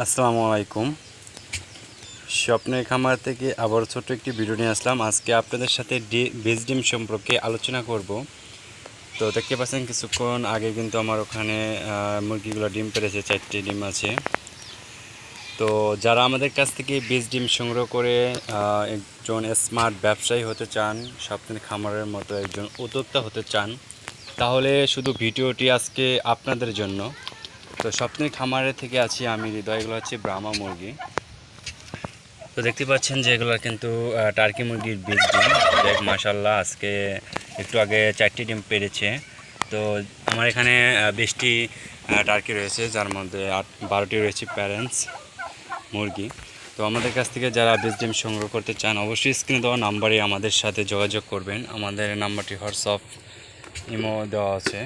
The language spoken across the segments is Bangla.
আসসালামু আলাইকুম। স্বপ্নের খামার থেকে আবার ছোট্ট একটি ভিডিও নিয়ে আসলাম। আজকে আপনাদের সাথে বীজ ডিম সম্পর্কে আলোচনা করব। তো দেখতে পাচ্ছেন কিছুক্ষণ আগে কিন্তু আমার ওখানে মুরগিগুলো ডিম পেড়েছে, 4টি ডিম আছে। তো যারা আমাদের কাছ থেকে বীজ ডিম সংগ্রহ করে একজন স্মার্ট ব্যবসায়ী হতে চান, স্বপ্নের খামারের মতো একজন উদ্যোক্তা হতে চান, তাহলে শুধু ভিডিওটি আজকে আপনাদের জন্য। তো স্বপ্নের খামারের থেকে আছি আমি হৃদয়। এগুলো হচ্ছে ব্রাহ্মা মুরগি। তো দেখতে পাচ্ছেন যে এগুলো কিন্তু টার্কি মুরগির বীজ ডিম। দেখ মাশাল্লাহ, আজকে একটু আগে 4টি ডিম পেড়েছে। তো আমার এখানে 20টি টার্কি রয়েছে, যার মধ্যে 12টি রয়েছে প্যারেন্টস মুরগি। তো আমাদের কাছ থেকে যারা বীজ ডিম সংগ্রহ করতে চান, অবশ্যই স্ক্রিনে দেওয়া নাম্বারে আমাদের সাথে যোগাযোগ করবেন। আমাদের নাম্বারটি হোয়াটসঅ্যাপ, ইমো দেওয়া আছে।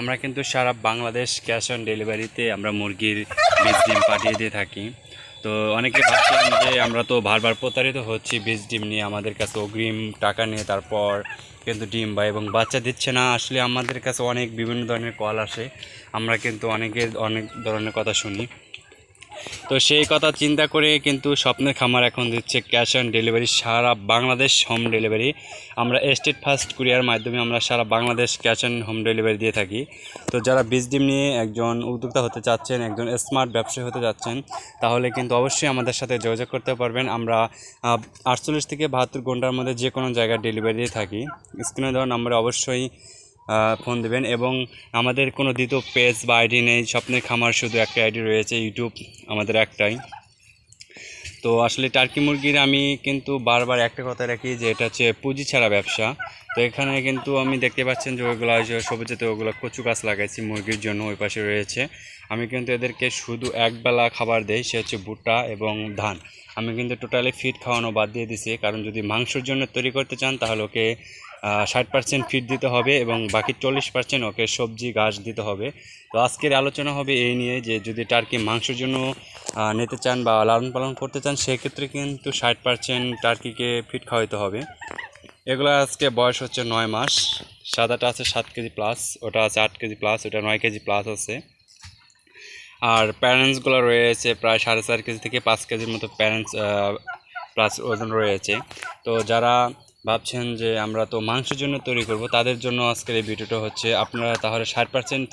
আমরা কিন্তু সারা বাংলাদেশ ক্যাশ অন ডেলিভারিতে আমরা মুরগির বীজ ডিম পাঠিয়ে দিয়ে থাকি। তো অনেকে ভাবছেন যে আমরা তো বারবার প্রতারিত হচ্ছি বীজ ডিম নিয়ে, আমাদের কাছে অগ্রিম টাকা নিয়ে তারপর কিন্তু ডিম বা এবং বাচ্চা দিচ্ছে না। আসলে আমাদের কাছে অনেক বিভিন্ন ধরনের কল আসে, আমরা কিন্তু অনেক ধরনের কথা শুনি। তো সেই কথা চিন্তা করে কিন্তু স্বপ্নের খামার এখন দিচ্ছে ক্যাশ অন ডেলিভারি, সারা বাংলাদেশ হোম ডেলিভারি। আমরা স্টেট ফার্স্ট কুরিয়ার মাধ্যমে আমরা সারা Bangladesh cash on home delivery দিয়ে থাকি। তো যারা বীজ ডিম নিয়ে একজন উদ্যোক্তা হতে চাচ্ছেন, একজন স্মার্ট ব্যবসায়ী হতে যাচ্ছেন, তাহলে কিন্তু অবশ্যই আমাদের সাথে যোগাযোগ করতে পারবেন। আমরা 48 থেকে 72 ঘন্টার মধ্যে যে কোনো জায়গায় ডেলিভারি দিয়ে থাকি। স্ক্রিনে দেওয়া নাম্বারে অবশ্যই ফোন দেবেন। এবং আমাদের কোনো দ্বিতীয় পেজ বা আইডি নেই, স্বপ্নের খামার শুধু একটা আইডি রয়েছে, ইউটিউব আমাদের একটাই। তো আসলে টার্কি মুরগির আমি কিন্তু বারবার একটা কথা রাখি যে এটা হচ্ছে পুঁজি ছাড়া ব্যবসা। তো এখানে কিন্তু আমি দেখতে পাচ্ছেন যে ওইগুলো সবুজেতে ওগুলো কচু গাছ লাগাইছি মুরগির জন্য, ওই পাশে রয়েছে। আমি কিন্তু এদেরকে শুধু একবেলা খাবার দেই, সে হচ্ছে ভুট্টা এবং ধান। আমি কিন্তু টোটালি ফিড খাওয়ানো বাদ দিয়ে দিছি, কারণ যদি মাংসের জন্য তৈরি করতে চান তাহলে ওকে 60% ফিড দিতে হবে এবং বাকি 40% ওকে সবজি ঘাস দিতে হবে। তো আজকের আলোচনা হবে এই নিয়ে যে যদি টার্কি মাংসের জন্য নিতে চান বা লালন পালন করতে চান, সেক্ষেত্রে কিন্তু 60% টার্কিকে ফিড খাওয়াইতে হবে। এগুলো আজকে বয়স হচ্ছে 9 মাস। সাদাটা আছে 7 কেজি প্লাস, ওটা আছে 8 কেজি প্লাস, ওটা 9 কেজি প্লাস আছে। আর প্যারেন্টসগুলো রয়েছে প্রায় 4.5 কেজি থেকে 5 কেজির মতো প্যারেন্টস প্লাস ওজন রয়েছে। তো যারা ভাবছেন যে আমরা তো মাংসের জন্য তৈরি করব, তাদের জন্য আজকের এই ভিডিওটা হচ্ছে। আপনারা তাহলে 60%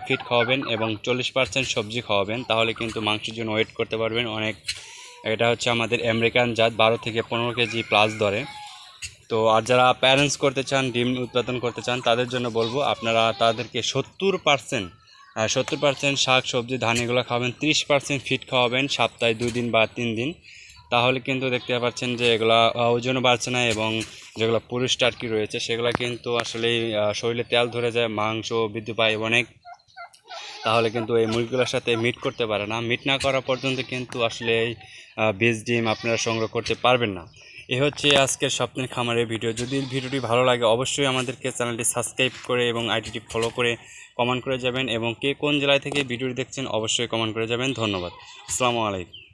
ফিড খাওয়াবেন এবং 40% সবজি খাওয়াবেন, তাহলে কিন্তু মাংসের জন্য ওয়েট করতে পারবেন অনেক। এটা হচ্ছে আমাদের আমেরিকান জাত, 12 থেকে 15 কেজি প্লাস ধরে। তো আর যারা প্যারেন্টস করতে চান, ডিম উৎপাদন করতে চান, তাদের জন্য বলবো আপনারা তাদেরকে 70% শাক সবজি ধান এগুলো খাওয়াবেন, 30% ফিড খাওয়াবেন সপ্তাহে 2 দিন বা 3 দিন। তাহলে কিন্তু দেখতে পাচ্ছেন যে এগুলা ওজনও বাড়ছে না এবং যেগুলো পুরুষ টার্কি রয়েছে সেগুলো কিন্তু আসলেই শরীরে তেল ধরে যায়, মাংস বৃদ্ধি পায় অনেক। তাহলে কিন্তু এই মুরগিগুলোর সাথে মিট করতে পারে না। মিট না করা পর্যন্ত কিন্তু আসলে এই বীজ ডিম আপনারা সংগ্রহ করতে পারবেন না। এ হচ্ছে আজকের স্বপ্নের খামারের ভিডিও। যদি ভিডিওটি ভালো লাগে অবশ্যই আমাদেরকে চ্যানেলটি সাবস্ক্রাইব করে এবং আইডিটি ফলো করে কমেন্ট করে যাবেন। এবং কে কোন জেলায় থেকে ভিডিওটি দেখছেন অবশ্যই কমেন্ট করে যাবেন। ধন্যবাদ। আসসালামু আলাইকুম।